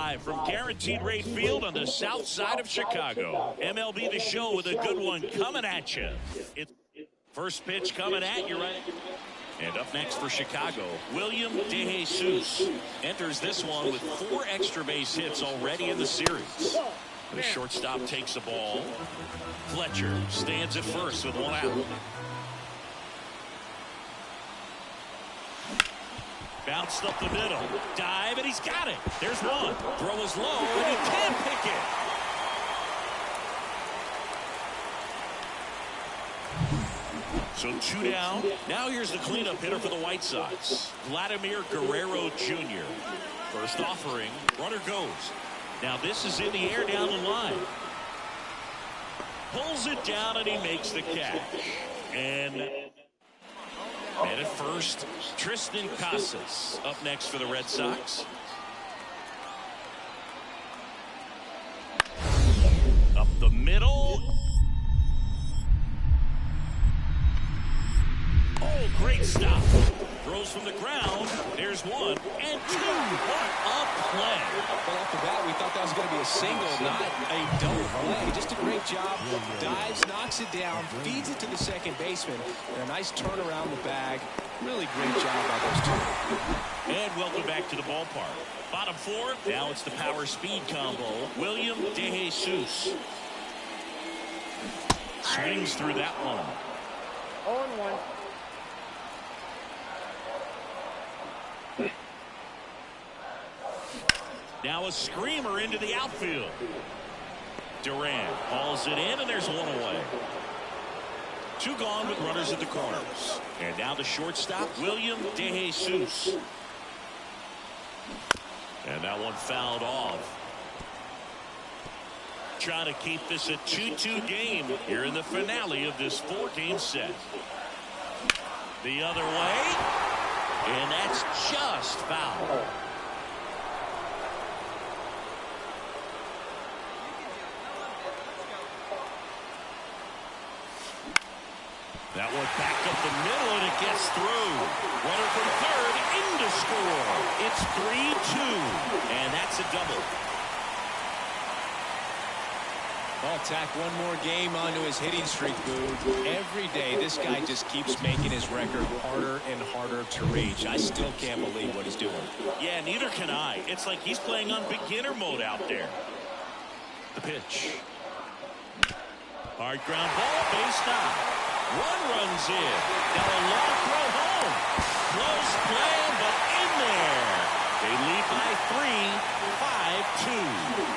live from Guaranteed Rate Field on the south side of Chicago. MLB The Show with a good one coming at you. It's first pitch coming at you right. And up next for Chicago, William DeJesus enters this one with 4 extra base hits already in the series. The shortstop takes the ball. Fletcher stands at first with 1 out. Bounced up the middle. Dive, and he's got it. There's one. Throw is low, and he can't pick it. So 2 down. Now here's the cleanup hitter for the White Sox, Vladimir Guerrero Jr. First offering. Runner goes. Now this is in the air down the line. Pulls it down, and he makes the catch. And at first, Tristan Casas up next for the Red Sox. Up the middle. Oh, great stop. Throws from the ground. There's 1 and 2. What a play. Well, off the bat, we thought that was going to be a single, not a double play. Just a great job. Dives, knocks it down, feeds it to the second baseman. And a nice turn around the bag. Really great job by those two. And welcome back to the ballpark. Bottom 4. Now it's the power speed combo. William DeJesus swings through that one. 0-1. Now a screamer into the outfield. Duran hauls it in, and there's 1 away. 2 gone with runners at the corners. And now the shortstop, William DeJesus. And that one fouled off. Trying to keep this a 2-2 game here in the finale of this 4-game set. The other way. And that's just foul. That one back up the middle, and it gets through. Runner from third in to score. It's 3-2, and that's a double. Well, tack 1 more game onto his hitting streak, Boo. Every day, this guy just keeps making his record harder and harder to reach. I still can't believe what he's doing. Yeah, neither can I. It's like he's playing on beginner mode out there. The pitch. Hard ground ball, base knock. 1 runs in. Now a long throw home. Close play, but in there. They lead by 3, 5-2.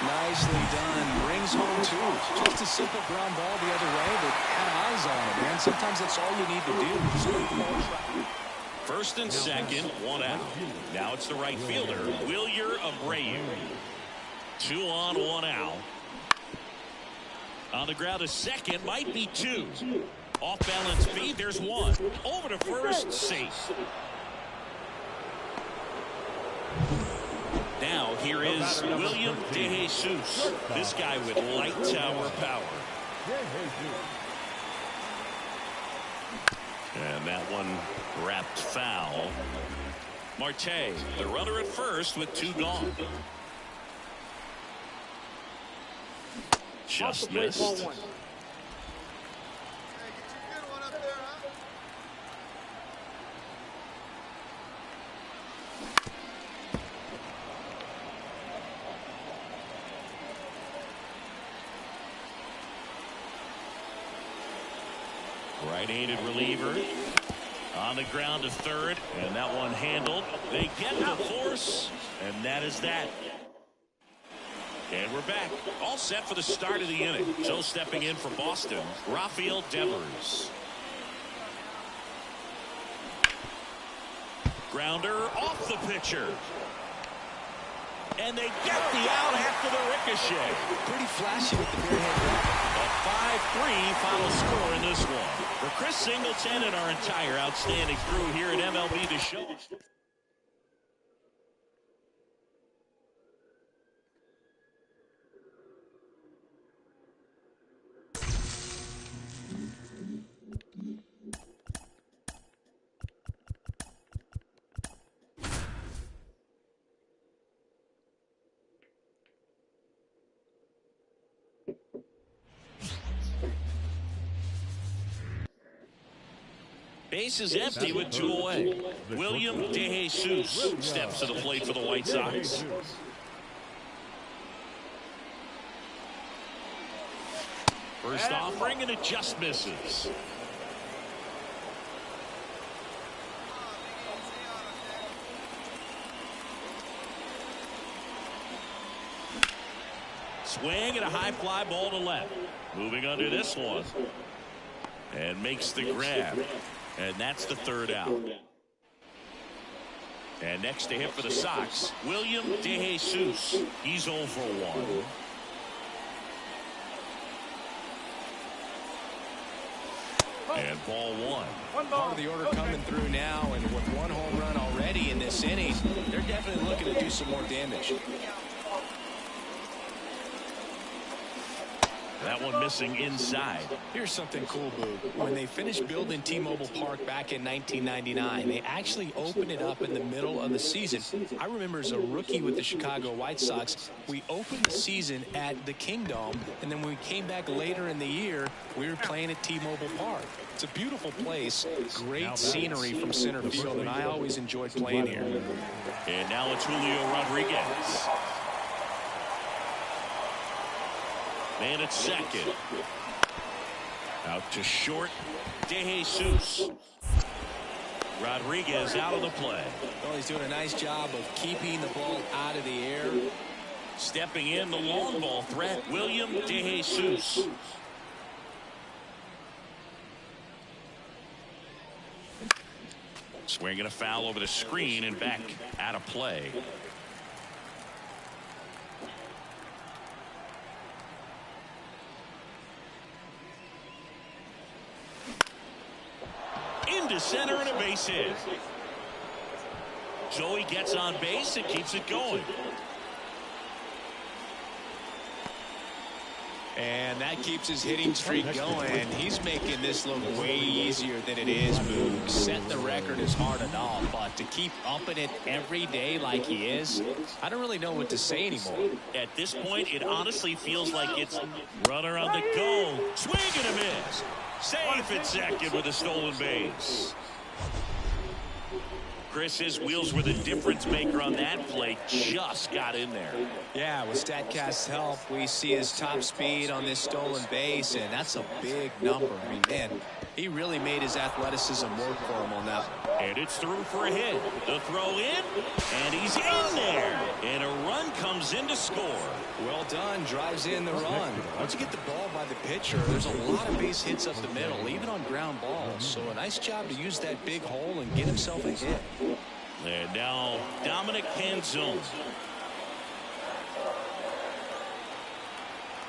Nicely done. Brings home 2. Just a simple ground ball the other way, but had eyes on it, man. Sometimes that's all you need to do. First and second, 1 out. Now it's the right fielder, Wilyer Abreu. 2 on, 1 out. On the ground, a second, might be 2. Off balance feed, there's 1. Over to first, safe. Now here is William DeJesus. This guy with light tower power. And that one wrapped foul. Marte, the runner at first with 2 gone. Just missed. Right-handed reliever on the ground to third, and that one handled. They get the force, and that is that. And we're back, all set for the start of the inning. So stepping in for Boston, Rafael Devers. Grounder off the pitcher. And they get the out after the ricochet. Pretty flashy with the bare hand. A 5-3 final score in this one. For Chris Singleton and our entire outstanding crew here at MLB The Show. Base is empty with 2 away. William DeJesus steps to the plate for the White Sox. First offering, and it just misses. Swing and a high fly ball to left. Moving under this one. And makes the grab. And that's the 3rd out. And next to hit for the Sox, William DeJesus. He's 0 for 1. And ball 1. Part of the order coming through now, and with 1 home run already in this inning, they're definitely looking to do some more damage. That one missing inside. Here's something cool, Boo. When they finished building T-Mobile Park back in 1999, they actually opened it up in the middle of the season. I remember as a rookie with the Chicago White Sox, we opened the season at the Kingdome, and then when we came back later in the year, we were playing at T-Mobile Park. It's a beautiful place, great scenery from center field, and I always enjoyed playing here. And now it's Julio Rodriguez. Man at second. Out to short. DeJesus. Rodriguez out of the play. Well, he's doing a nice job of keeping the ball out of the air. Stepping in the long ball threat, William DeJesus. Swinging a foul over the screen and back out of play. Into center and a base hit. Joey gets on base and keeps it going. And that keeps his hitting streak going. He's making this look way easier than it is, Boog. Set the record is hard enough, but to keep upping it every day like he is, I don't really know what to say anymore. At this point, it honestly feels like it's runner on the go. Swing and a miss. Safe at second with a stolen base. Chris, his wheels were the difference maker on that play. Just got in there. Yeah, with StatCast's help, we see his top speed on this stolen base, and that's a big number. I mean, man, he really made his athleticism work for him on that one. And it's through for a hit. The throw in, and he's in there. And a run comes in to score. Well done, drives in the run. Once you get the ball by the pitcher, there's a lot of base hits up the middle, even on ground balls. So a nice job to use that big hole and get himself a hit. And now Dominic Canzone.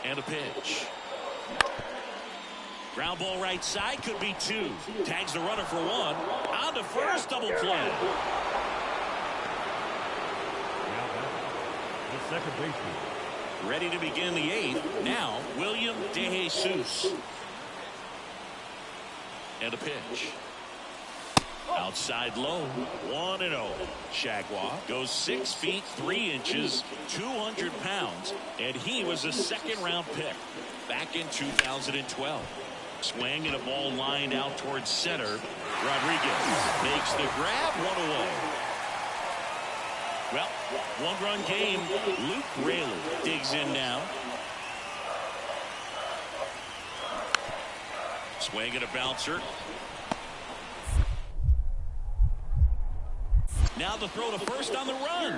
And a pitch. Ground ball right side, could be 2. Tags the runner for 1. On to first, double play. The second baseman. Ready to begin the 8th. Now, William DeJesus. And a pitch. Outside low, 1-0. Jaguar goes 6 feet 3 inches, 200 pounds, and he was a second-round pick back in 2012. Swing and a ball lined out towards center. Rodriguez makes the grab, 1 away. Well, 1-run game. Luke Raley digs in now. Swing and a bouncer. Now the throw to first on the run.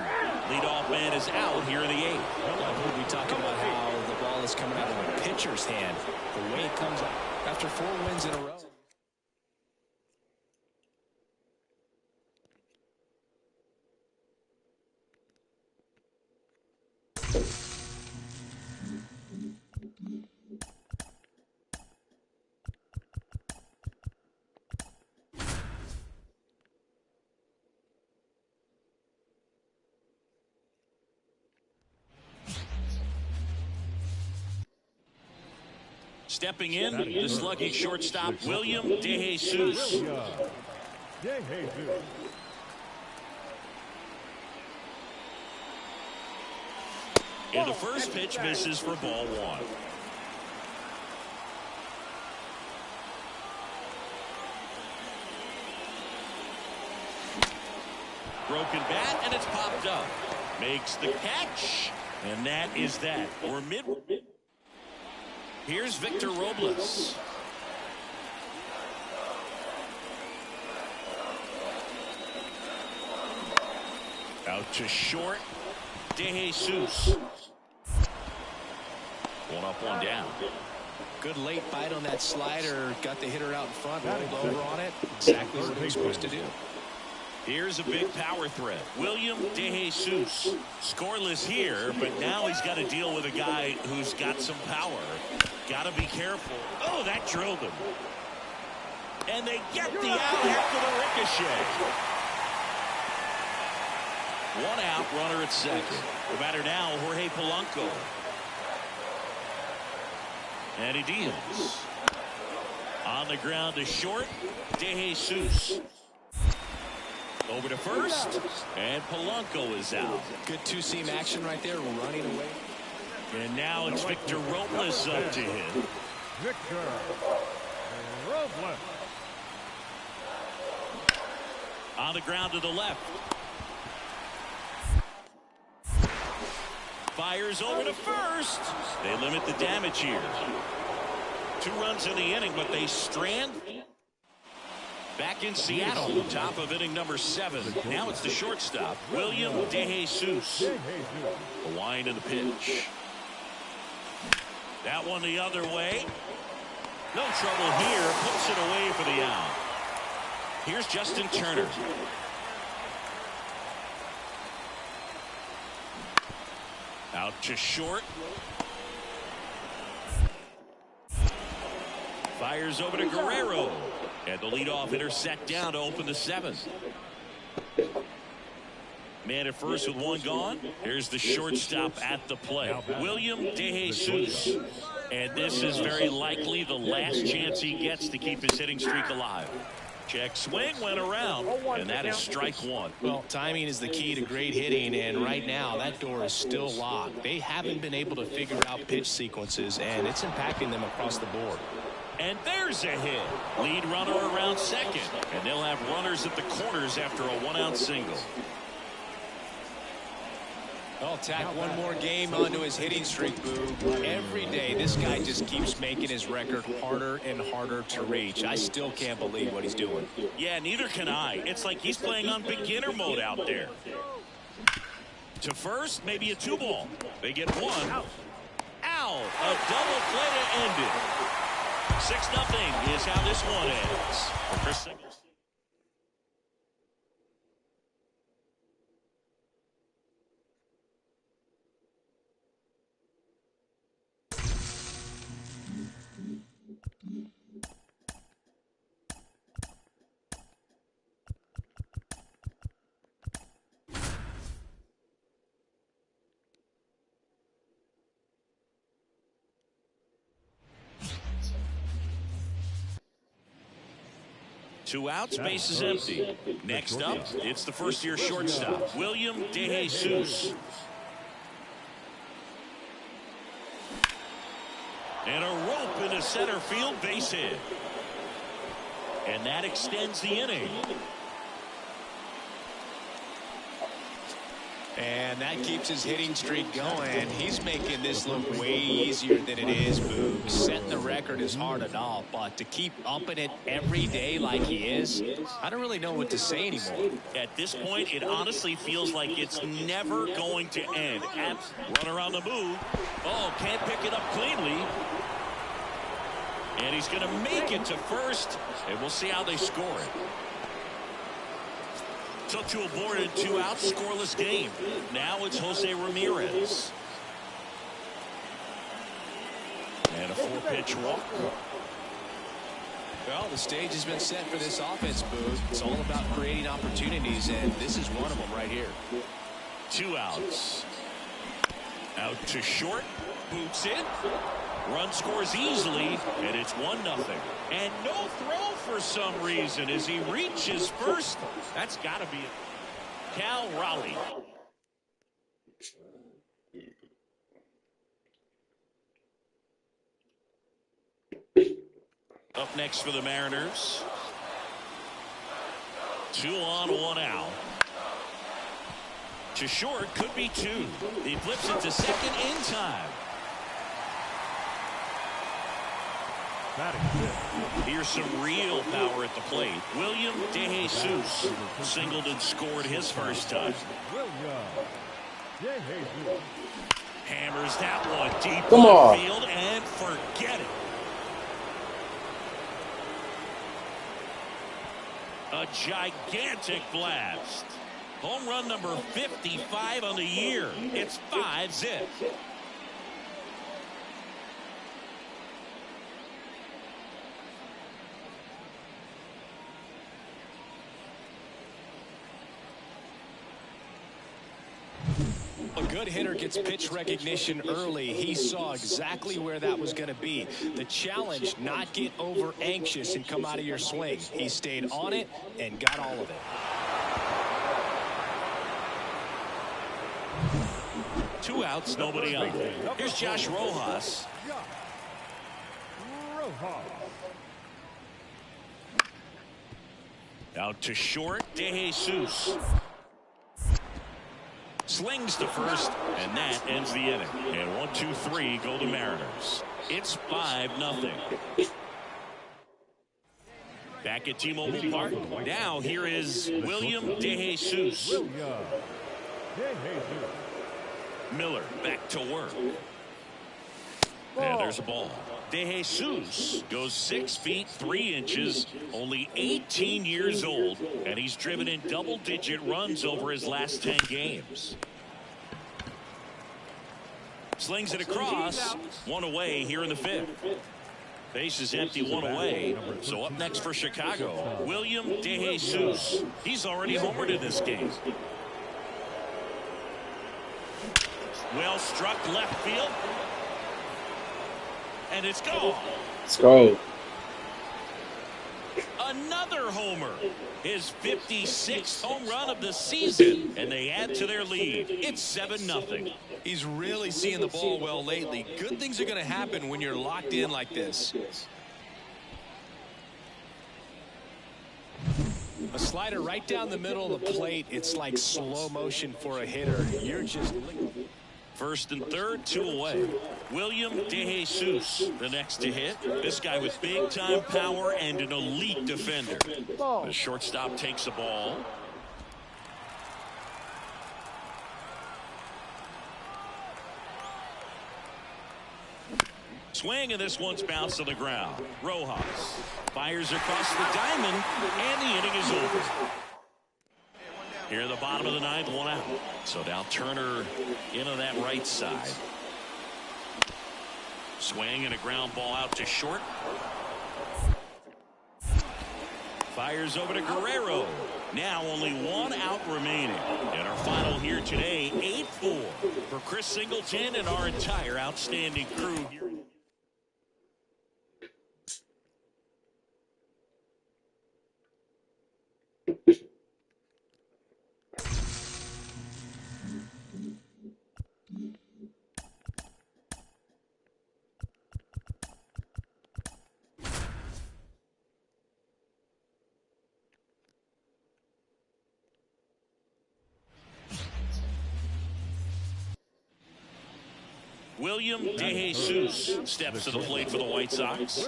Leadoff man is out here in the 8th. We'll be talking about how the ball is coming out of the pitcher's hand. The way it comes out after 4 wins in a row. Stepping in, the sluggy shortstop, William DeJesus. And the first pitch misses for ball 1. Broken bat, and it's popped up. Makes the catch, and that is that. We're mid. Here's Victor Robles. Out to short. De Jesus. One up, one down. Good late bite on that slider. Got the hitter out in front, rolled over on it. Exactly what he was supposed to do. Here's a big power threat. William De Jesus. Scoreless here, but now he's got to deal with a guy who's got some power. Got to be careful. Oh, that drilled him. And they get the out after the ricochet. One out, runner at second. The batter now, Jorge Polanco. And he deals. On the ground to short, De Jesus. Over to first, and Polanco is out. Good two-seam action right there, running away. And now it's Victor Robles up to hit. Victor Robles. On the ground to the left. Fires over to first. They limit the damage here. 2 runs in the inning, but they strand. Back in Seattle, top of inning number 7. Now it's the shortstop, William De Jesus. A wind in the pitch. That one the other way. No trouble here. Puts it away for the out. Here's Justin Turner. Out to short. Fires over to Guerrero. And the leadoff hitter set down to open the 7th. Man at first with 1 gone. Here's the shortstop at the plate, William De Jesus. And this is very likely the last chance he gets to keep his hitting streak alive. Check swing, went around, and that is strike 1. Well, timing is the key to great hitting, and right now that door is still locked. They haven't been able to figure out pitch sequences, and it's impacting them across the board. And there's a hit. Lead runner around second, and they'll have runners at the corners after a 1-out single. Well, tack one more game onto his hitting streak, Boog. Every day, this guy just keeps making his record harder and harder to reach. I still can't believe what he's doing. Yeah, neither can I. It's like he's playing on beginner mode out there. To first, maybe a 2-ball. They get 1. Out. A double play to end it. 6-0 is how this one ends. For Chris Singles. Two outs, base is empty. Next up, it's the first-year shortstop, William De Jesus. And a rope into center field, base hit. And that extends the inning. And that keeps his hitting streak going. He's making this look way easier than it is, Boog. Setting the record is hard enough, but to keep upping it every day like he is, I don't really know what to say anymore. At this point, it honestly feels like it's never going to end. Runner on the move. Oh, can't pick it up cleanly. And he's going to make it to first, and we'll see how they score it. Took to a board in 2 outs, scoreless game. Now it's Jose Ramirez. And a 4-pitch walk. Well, the stage has been set for this offense, Boog. It's all about creating opportunities, and this is one of them right here. 2 outs. Out to short. Boots it. Run scores easily, and it's 1-0. And no throw for some reason as he reaches first. That's got to be it. Cal Raleigh. Up next for the Mariners. 2 on, 1 out. To short, could be 2. He flips it to second in time. Here's some real power at the plate. William DeJesus singled and scored his first time. Hammers that one deep left field and forget it. A gigantic blast. Home run number 55 on the year. It's 5-zip. A good hitter gets pitch recognition early. He saw exactly where that was going to be. The challenge, not get over anxious and come out of your swing. He stayed on it and got all of it. Two outs, nobody out. Here's Josh Rojas. Out to short, DeJesus. Slings to first, and that ends the inning. And 1, 2, 3 go the Mariners. It's 5-0. Back at T-Mobile Park. Now here is William DeJesus. Miller back to work. And there's a ball. DeJesus goes 6 feet 3 inches, only 18 years old, and he's driven in double-digit runs over his last 10 games. Slings it across. 1 away here in the 5th. Base is empty, 1 away. So up next for Chicago, William DeJesus. He's already homered in this game. Well struck left field. And it's gone. Let's go. Another homer. His 56th home run of the season. And they add to their lead. It's 7-0. He's really seeing the ball well lately. Good things are going to happen when you're locked in like this. A slider right down the middle of the plate. It's like slow motion for a hitter. You're just... First and third, 2 away. William DeJesus, the next to hit. This guy with big-time power and an elite defender. The shortstop takes the ball. Swing, and this one's bounced to the ground. Rojas fires across the diamond, and the inning is over. Here in the bottom of the 9th, 1 out. So now Turner into that right side. Swing and a ground ball out to short. Fires over to Guerrero. Now only 1 out remaining. And our final here today, 8-4 for Chris Singleton and our entire outstanding crew here. William DeJesus steps to the plate for the White Sox.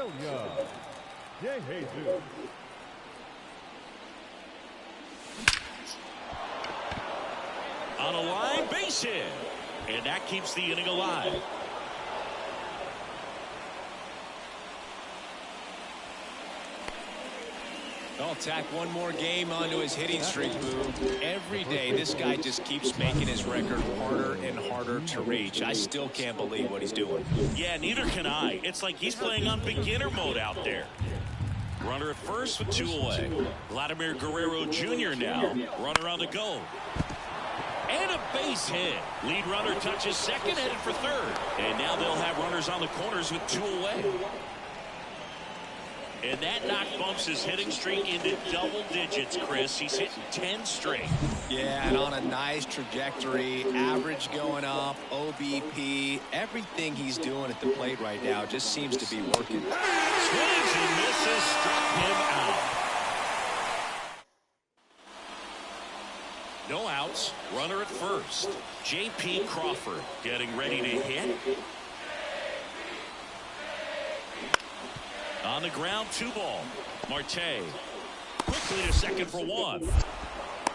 On a line, base hit. And that keeps the inning alive. I'll tack one more game onto his hitting streak, Boo. Every day, this guy just keeps making his record harder and harder to reach. I still can't believe what he's doing. Yeah, neither can I. It's like he's playing on beginner mode out there. Runner at first with 2 away. Vladimir Guerrero Jr. now. Runner on the go. And a base hit. Lead runner touches second, headed for third. And now they'll have runners on the corners with 2 away. And that knock bumps his hitting streak into double digits, Chris. He's hitting 10 straight. Yeah, and on a nice trajectory. Average going up, OBP. Everything he's doing at the plate right now just seems to be working. Swings and misses, struck him out. No out. outs. Runner at first. J.P. Crawford getting ready to hit. On the ground, 2-ball. Marte quickly to second for 1.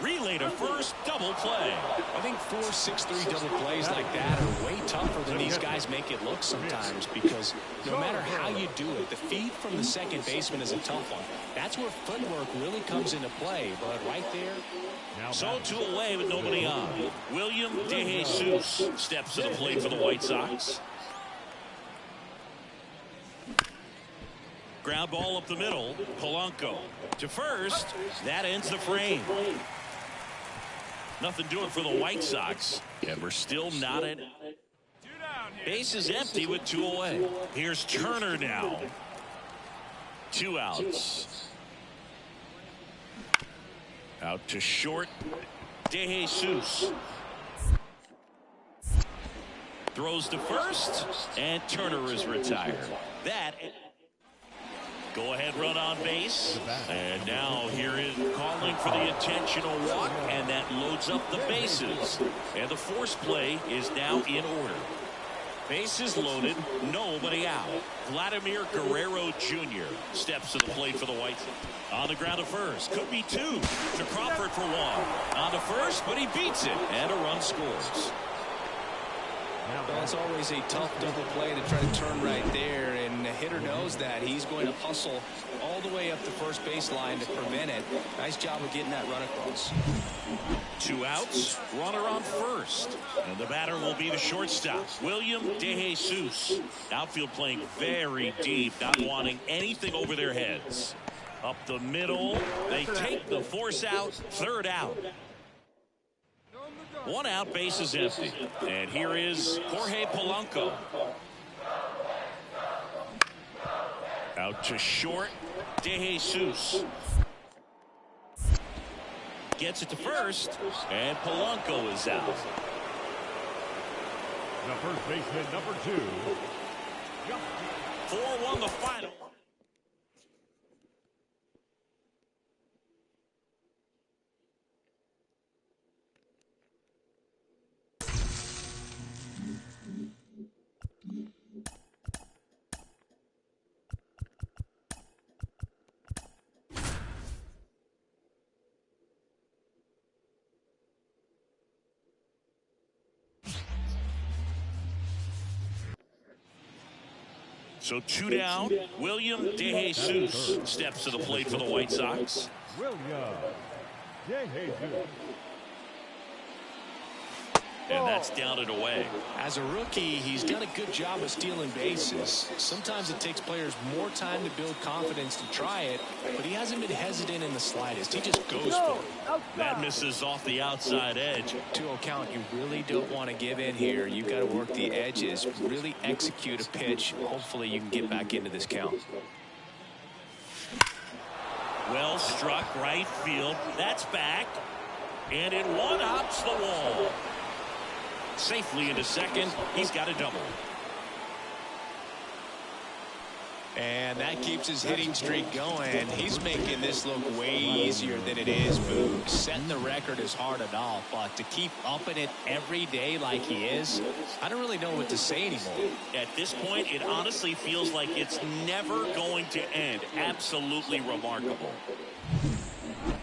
Relay to first, double play. I think 4, 6, 3 double plays like that are way tougher than these guys make it look sometimes, because no matter how you do it, the feed from the second baseman is a tough one. That's where footwork really comes into play. But right there. So 2 away with nobody on. William De Jesus steps to the plate for the White Sox. Ground ball up the middle. Polanco to first. That ends the frame. Nothing doing for the White Sox. And we're still not at. Base is empty with 2 away. Here's Turner now. 2 outs. Out to short. De Jesus. Throws to first. And Turner is retired. That. Go ahead run on base. And now here is calling for the intentional walk, and that loads up the bases. And the force play is now in order. Bases loaded, nobody out. Vladimir Guerrero Jr. steps to the plate for the White Sox. On the ground to first. Could be 2 to Crawford for 1. On to first, but he beats it. And a run scores. Well, it's always a tough double play to try to turn right there, and the hitter knows that. He's going to hustle all the way up the first baseline to prevent it. Nice job of getting that run across. 2 outs, runner on first, and the batter will be the shortstop, William De Jesus. Outfield playing very deep, not wanting anything over their heads. Up the middle, they take the force out, 3rd out. 1 out, base is empty. And here is Jorge Polanco. Out to short, De Jesus. Gets it to first, and Polanco is out. The first baseman, number 2. 4-1 the final. So 2 down. William De Jesus steps to the plate for the White Sox. William De Jesus. And that's down and away. As a rookie, he's done a good job of stealing bases. Sometimes it takes players more time to build confidence to try it, but he hasn't been hesitant in the slightest. He just goes for it. That misses off the outside edge. 2-0 count. You really don't want to give in here. You've got to work the edges, really execute a pitch. Hopefully you can get back into this count. Well struck, right field. That's back. And it one-hops the wall. Safely into second. He's got a double. And that keeps his hitting streak going. He's making this look way easier than it is, Boo. Setting the record is hard enough, but to keep upping it every day like he is, I don't really know what to say anymore. At this point, it honestly feels like it's never going to end. Absolutely remarkable.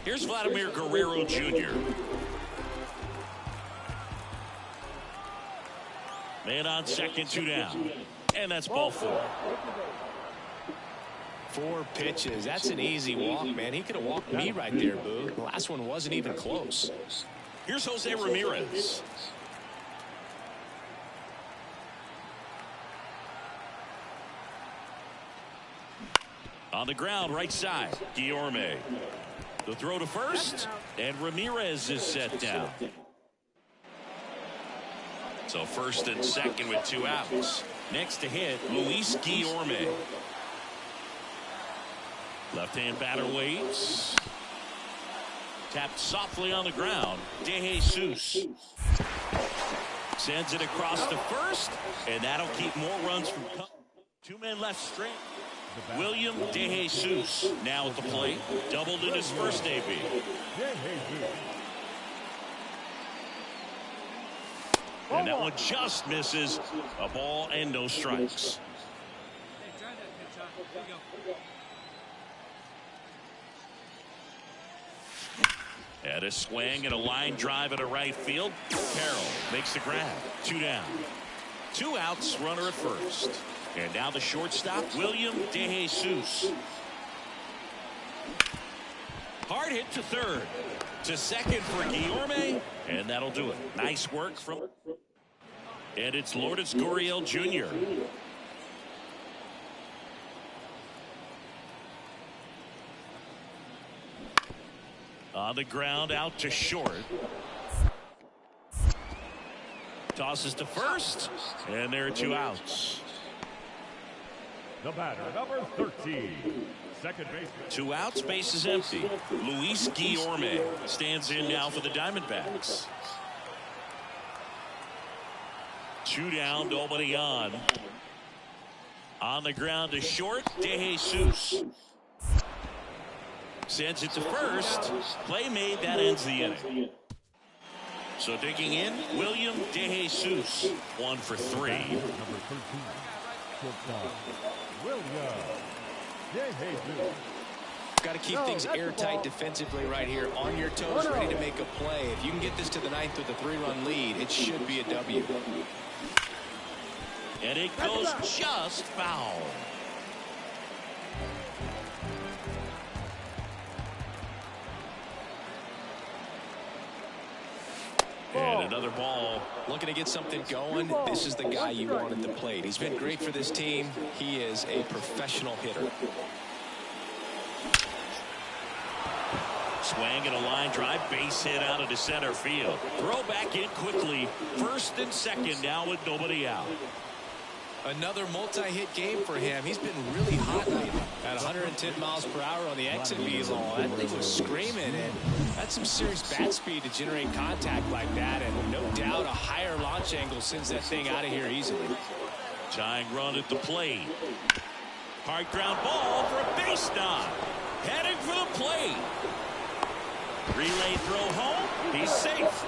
Here's Vladimir Guerrero Jr. Man on second, 2 down. And that's ball 4. 4 pitches. That's an easy walk, man. He could have walked me right there, Boo. The last one wasn't even close. Here's Jose Ramirez. On the ground, right side, Guillorme. The throw to first, and Ramirez is set down. So first and second with 2 outs. Next to hit, Luis Guillorme. Left-hand batter waits. Tapped softly on the ground. De Jesus sends it across to first, and that'll keep more runs from coming. 2 men left straight. William De Jesus now at the plate. Doubled in his first AB. And that one just misses. A ball and no strikes. And a swing and a line drive at a right field. Carroll makes the grab. 2 down. 2 outs, runner at first. And now the shortstop, William DeJesus. Hard hit to third. To second for Guillorme. And that'll do it. Nice work from... And it's Lourdes Gurriel Jr. On the ground, out to short. Tosses to first. And there are 2 outs. The batter, number 13. Second baseman. 2 outs, base is empty. Luis Guillorme stands in now for the Diamondbacks. 2 down, nobody on. On the ground to short, DeJesus. Sends it to first. Play made, that ends the inning. So digging in, William DeJesus. 1 for 3. Number 13. Shortstop, William DeJesus. Got to keep things airtight defensively right here. On your toes, ready to make a play. If you can get this to the 9th with a 3-run lead, it should be a W. And it goes just foul. And another ball. Looking to get something going. This is the guy you want at the plate. He's been great for this team. He is a professional hitter. Swing and a line drive, base hit out into center field. Throw back in quickly. First and second now with nobody out. Another multi-hit game for him. He's been really hot lately. At 110 miles per hour on the exit velo. That thing was screaming, and that's some serious bat speed to generate contact like that. And no doubt a higher launch angle sends that thing out of here easily. Tying run at the plate. Hard ground ball for a base knock. Heading for the plate. Relay throw home. He's safe.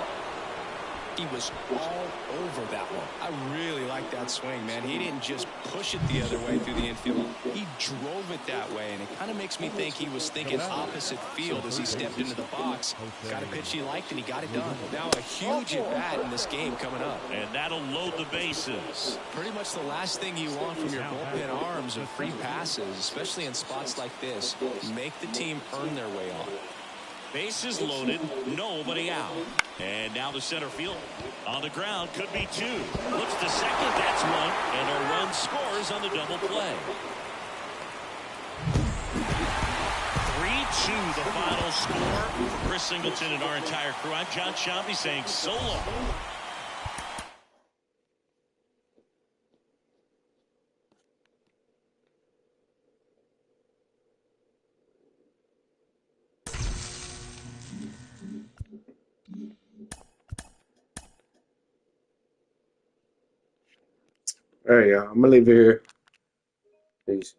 He was all over that one. I really like that swing, man. He didn't just push it the other way through the infield. He drove it that way, and it kind of makes me think he was thinking opposite field as he stepped into the box. Got a pitch he liked, and he got it done. Now a huge at-bat in this game coming up. And that'll load the bases. Pretty much the last thing you want from your bullpen arms are free passes, especially in spots like this. Make the team earn their way on. Bases loaded, nobody out. And now the center field on the ground, could be 2. Looks to second, that's 1. And a run scores on the double play. 3-2 the final score for Chris Singleton and our entire crew. I'm John Shambi saying so long. All right, y'all. I'm gonna leave it here. Peace.